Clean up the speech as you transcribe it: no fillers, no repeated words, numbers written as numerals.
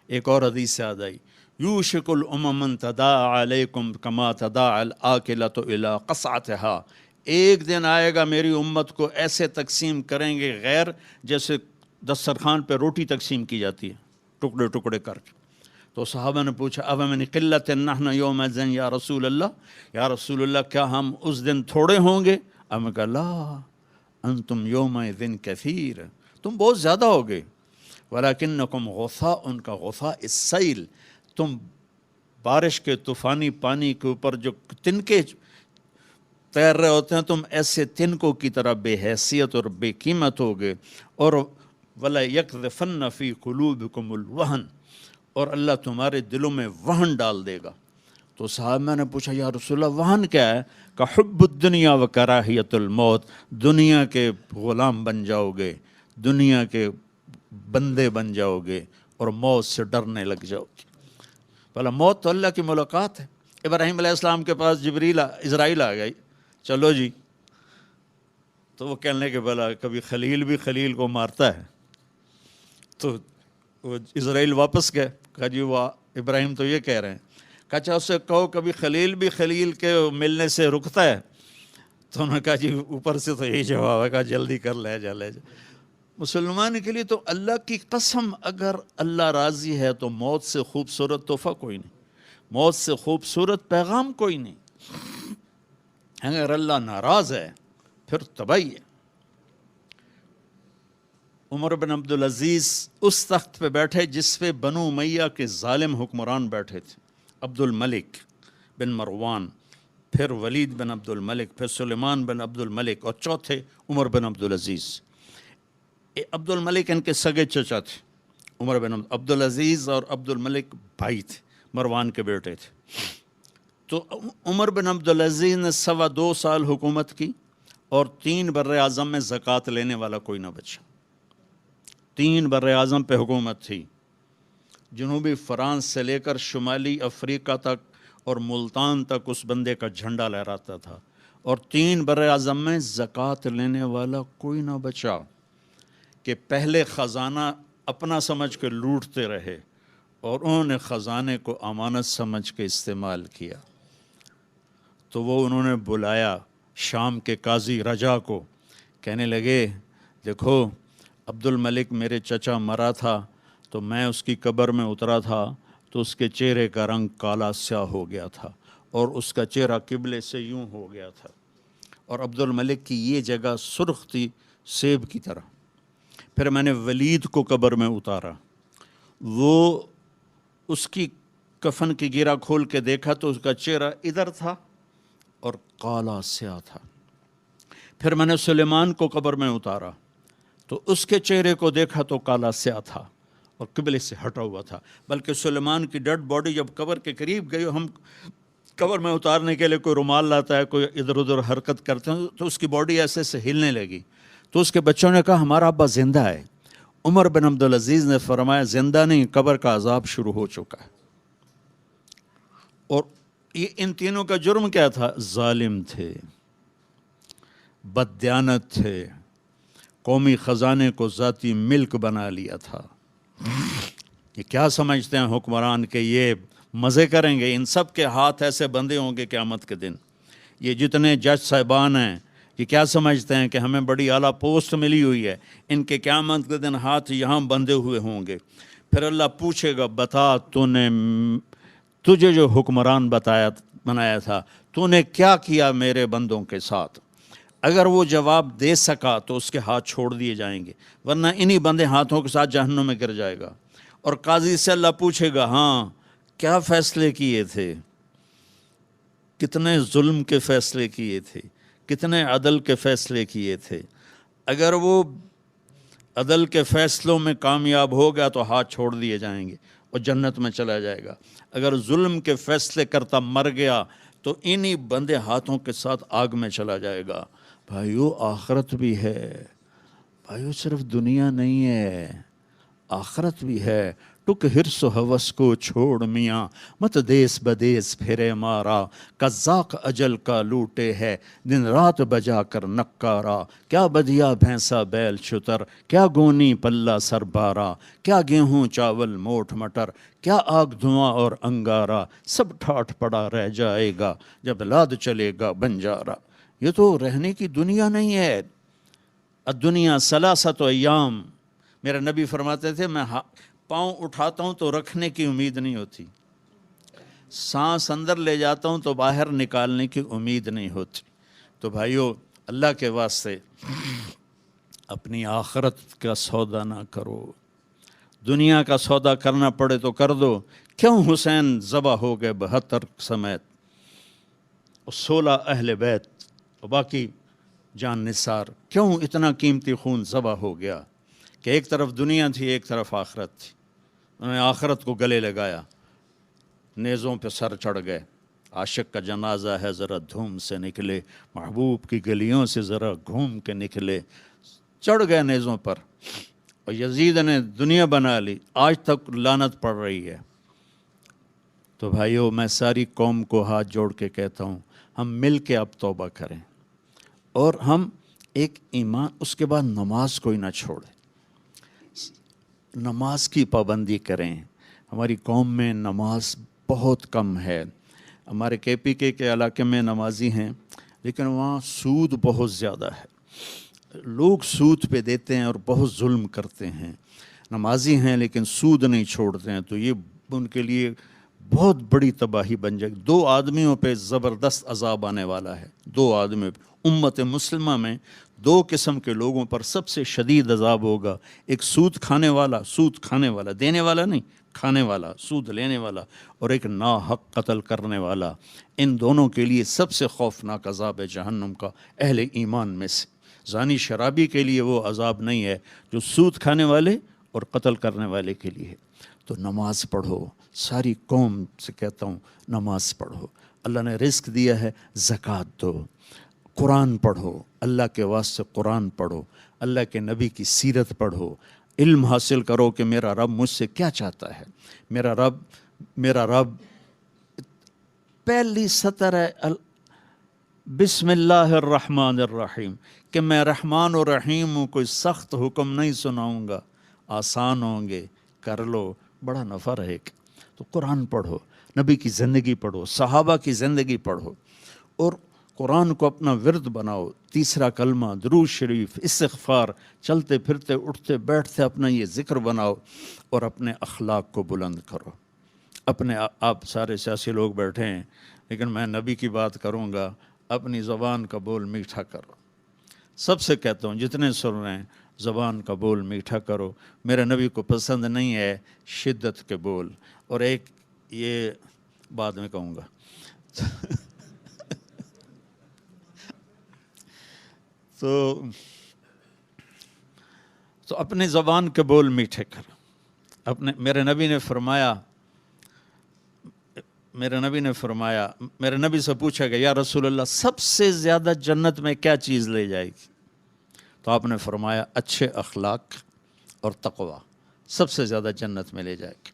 ایک اور حدیث سے یاد آئی، یوشک الامم تداعی علیکم کما تداعی الآکلۃ الی قصعتھا، ایک دن آئے گا میری امت کو ایسے تقسیم کریں گے غیر جیسے دسترخوان پہ روٹی تقسیم کی جاتی ہے ٹکڑے ٹکڑے کر کے۔ تو صحابہ نے پوچھا اب من قلت نحن یومئذ یا رسول اللہ، یا رسول اللہ کیا ہم اس دن تھوڑے ہوں گے؟ اب میں کہا لا انتم یومئذ کثیر، تم بہت زیادہ ہوگے، ولکنکم غثاء، ان کا غثاء السیل، تم بارش کے طوفانی پانی کے اوپر جو تنکے تیر رہے ہوتے ہیں، تم ایسے تنکوں کی طرح بے حیثیت اور بے قیمت ہوگے، اور وَلَا يَقْذِفَنَّ فِي قُلُوبِكُمُ الْوَهْنَ، اور اللہ تمہارے دلوں میں وہن ڈال دے گا۔ تو صحابہ نے پوچھا یا رسول اللہ وہن کیا ہے؟ کہ حب الدنیا و کراہیت الموت، دنیا کے غلام بن جاؤ گے، دنیا کے بندے بن جاؤ گے، اور موت سے ڈرنے لگ جاؤ گے۔ بھلا موت تو اللہ کی ملاقات ہے۔ ابراہیم علیہ السلام کے پاس اسرائیل آ گئی، چلو جی، تو وہ کہنے کہ بھلا کبھی خلیل بھی خلیل کو مارتا ہے؟ تو وہ اسرائیل واپس گئے، کہا جی وہ ابراہیم تو یہ کہہ رہے ہیں، کہا اچھا اس سے کہو کبھی خلیل بھی خلیل کے ملنے سے رکتا ہے؟ تو انہوں نے کہا جی اوپر سے تو یہی جواب ہے، کہا جلدی کر لے جا لے جا۔ مسلمان کے لیے تو اللہ کی قسم اگر اللہ راضی ہے تو موت سے خوبصورت تحفہ کوئی نہیں، موت سے خوبصورت پیغام کوئی نہیں۔ اگر اللہ ناراض ہے پھر تباہی ہے۔ عمر بن عبدالعزیز اس تخت پہ بیٹھے جس پہ بنو امیہ کے ظالم حکمران بیٹھے تھے، عبد الملک بن مروان، پھر ولید بن عبد الملک، پھر سلیمان بن عبد الملک، اور چوتھے عمر بن عبدالعزیز۔ عبد الملک ان کے سگے چچا تھے، عمر بن عبدالعزیز اور عبد الملک بھائی تھے، مروان کے بیٹے تھے۔ تو عمر بن عبدالعزیز نے 2.25 سال حکومت کی، اور 3 براعظم میں زکوٰۃ لینے والا کوئی نہ بچا۔ 3 براعظم پہ حکومت تھی، جنوبی فرانس سے لے کر شمالی افریقہ تک اور ملتان تک اس بندے کا جھنڈا لہراتا تھا، اور 3 براعظم میں زکوٰۃ لینے والا کوئی نہ بچا، کہ پہلے خزانہ اپنا سمجھ کے لوٹتے رہے، اور انہوں نے خزانے کو امانت سمجھ کے استعمال کیا۔ تو وہ انہوں نے بلایا شام کے قاضی رجا کو، کہنے لگے دیکھو عبد الملک میرے چچا مرا تھا تو میں اس کی قبر میں اترا تھا تو اس کے چہرے کا رنگ کالا سیاہ ہو گیا تھا، اور اس کا چہرہ قبلے سے یوں ہو گیا تھا، اور عبد الملک کی یہ جگہ سرخ تھی سیب کی طرح۔ پھر میں نے ولید کو قبر میں اتارا، وہ اس کی کفن کی گیرا کھول کے دیکھا تو اس کا چہرہ ادھر تھا اور کالا سیاہ تھا۔ پھر میں نے سلیمان کو قبر میں اتارا تو اس کے چہرے کو دیکھا تو کالا سیاہ تھا اور قبلے سے ہٹا ہوا تھا، بلکہ سلیمان کی ڈیڈ باڈی جب قبر کے قریب گئی، ہم قبر میں اتارنے کے لیے کوئی رومال لاتا ہے، کوئی ادھر ادھر حرکت کرتے ہیں تو اس کی باڈی ایسے سے ہلنے لگی، تو اس کے بچوں نے کہا ہمارا ابا زندہ ہے۔ عمر بن عبدالعزیز نے فرمایا زندہ نہیں، قبر کا عذاب شروع ہو چکا ہے۔ اور یہ ان تینوں کا جرم کیا تھا؟ ظالم تھے، بددیانت تھے، قومی خزانے کو ذاتی ملک بنا لیا تھا۔ یہ کیا سمجھتے ہیں حکمران کہ یہ مزے کریں گے؟ ان سب کے ہاتھ ایسے بندھے ہوں گے قیامت کے دن۔ یہ جتنے جج صاحبان ہیں یہ کیا سمجھتے ہیں کہ ہمیں بڑی اعلیٰ پوسٹ ملی ہوئی ہے؟ ان کے قیامت کے دن ہاتھ یہاں بندھے ہوئے ہوں گے۔ پھر اللہ پوچھے گا بتا تجھے جو حکمران بنایا تھا تو نے کیا کیا میرے بندوں کے ساتھ؟ اگر وہ جواب دے سکا تو اس کے ہاتھ چھوڑ دیے جائیں گے، ورنہ انہی بندے ہاتھوں کے ساتھ جہنم میں گر جائے گا۔ اور قاضی سے اللہ پوچھے گا ہاں کیا فیصلے کیے تھے، کتنے ظلم کے فیصلے کیے تھے، کتنے عدل کے فیصلے کیے تھے۔ اگر وہ عدل کے فیصلوں میں کامیاب ہو گیا تو ہاتھ چھوڑ دیے جائیں گے اور جنت میں چلا جائے گا۔ اگر ظلم کے فیصلے کرتا مر گیا تو انہی بندے ہاتھوں کے ساتھ آگ میں چلا جائے گا۔ بھائیو آخرت بھی ہے، بھائیو صرف دنیا نہیں ہے، آخرت بھی ہے۔ ٹک ہرس و ہوس کو چھوڑ میاں، مت دیس بدیس پھرے مارا، قزاق اجل کا لوٹے ہے دن رات بجا کر نکارا، کیا بدیا بھینسا بیل شتر، کیا گونی پلہ سر بارا، کیا گیہوں چاول موٹ مٹر، کیا آگ دھواں اور انگارا، سب ٹھاٹھ پڑا رہ جائے گا جب لاد چلے گا بنجارا۔ یہ تو رہنے کی دنیا نہیں ہے۔ الدنیا ثلاثۃ ایام، میرے نبی فرماتے تھے میں پاؤں اٹھاتا ہوں تو رکھنے کی امید نہیں ہوتی، سانس اندر لے جاتا ہوں تو باہر نکالنے کی امید نہیں ہوتی۔ تو بھائیو، اللہ کے واسطے اپنی آخرت کا سودا نہ کرو، دنیا کا سودا کرنا پڑے تو کر دو۔ کیوں حسین ذبح ہو گئے 72 سمیت، 16 اہل بیت اور باقی جان نثار، کیوں اتنا قیمتی خون ذبح ہو گیا؟ کہ ایک طرف دنیا تھی، ایک طرف آخرت تھی، انہوں نے آخرت کو گلے لگایا، نیزوں پہ سر چڑھ گئے۔ عاشق کا جنازہ ہے ذرا دھوم سے نکلے، محبوب کی گلیوں سے ذرا گھوم کے نکلے، چڑھ گئے نیزوں پر، اور یزید نے دنیا بنا لی، آج تک لعنت پڑ رہی ہے۔ تو بھائیو، میں ساری قوم کو ہاتھ جوڑ کے کہتا ہوں، ہم مل کے اب توبہ کریں، اور ہم ایک ایمان، اس کے بعد نماز کوئی نہ چھوڑے، نماز کی پابندی کریں۔ ہماری قوم میں نماز بہت کم ہے، ہمارے کے پی کے علاقے میں نمازی ہیں، لیکن وہاں سود بہت زیادہ ہے، لوگ سود پہ دیتے ہیں اور بہت ظلم کرتے ہیں، نمازی ہیں لیکن سود نہیں چھوڑتے ہیں، تو یہ ان کے لیے بہت بڑی تباہی بن جائے گی۔ 2 آدمیوں پہ زبردست عذاب آنے والا ہے، 2 آدمیوں پہ۔ امت مسلمہ میں 2 قسم کے لوگوں پر سب سے شدید عذاب ہوگا، ایک سود کھانے والا دینے والا نہیں، کھانے والا، سود لینے والا، اور ایک ناحق قتل کرنے والا۔ ان دونوں کے لیے سب سے خوفناک عذاب ہے جہنم کا، اہل ایمان میں سے۔ زانی شرابی کے لیے وہ عذاب نہیں ہے جو سود کھانے والے اور قتل کرنے والے کے لیے ہے۔ تو نماز پڑھو، ساری قوم سے کہتا ہوں نماز پڑھو، اللہ نے رزق دیا ہے، زکوٰۃ دو، قرآن پڑھو، اللہ کے واسطے قرآن پڑھو، اللہ کے نبی کی سیرت پڑھو، علم حاصل کرو کہ میرا رب مجھ سے کیا چاہتا ہے۔ میرا رب پہلی سطر ہے بسم اللہ الرحمن الرحیم، کہ میں رحمان و رحیم ہوں، کوئی سخت حکم نہیں سناؤں گا، آسان ہوں گے، کر لو، بڑا نفع رہے گا۔ تو قرآن پڑھو، نبی کی زندگی پڑھو، صحابہ کی زندگی پڑھو، اور قرآن کو اپنا ورد بناؤ۔ تیسرا کلمہ، درود شریف، استغفار، چلتے پھرتے اٹھتے بیٹھتے اپنا یہ ذکر بناؤ، اور اپنے اخلاق کو بلند کرو۔ آپ سارے سیاسی لوگ بیٹھے ہیں، لیکن میں نبی کی بات کروں گا، اپنی زبان کا بول میٹھا کرو۔ سب سے کہتا ہوں، جتنے سن رہے ہیں، زبان کا بول میٹھا کرو۔ میرے نبی کو پسند نہیں ہے شدت کے بول، اور ایک یہ بعد میں کہوں گا۔ تو اپنی زبان کے بول میٹھے کرو۔ میرے نبی سے پوچھا گیا، یا رسول اللہ، سب سے زیادہ جنت میں کیا چیز لے جائے گی؟ تو آپ نے فرمایا، اچھے اخلاق اور تقوی سب سے زیادہ جنت میں لے جائے گی۔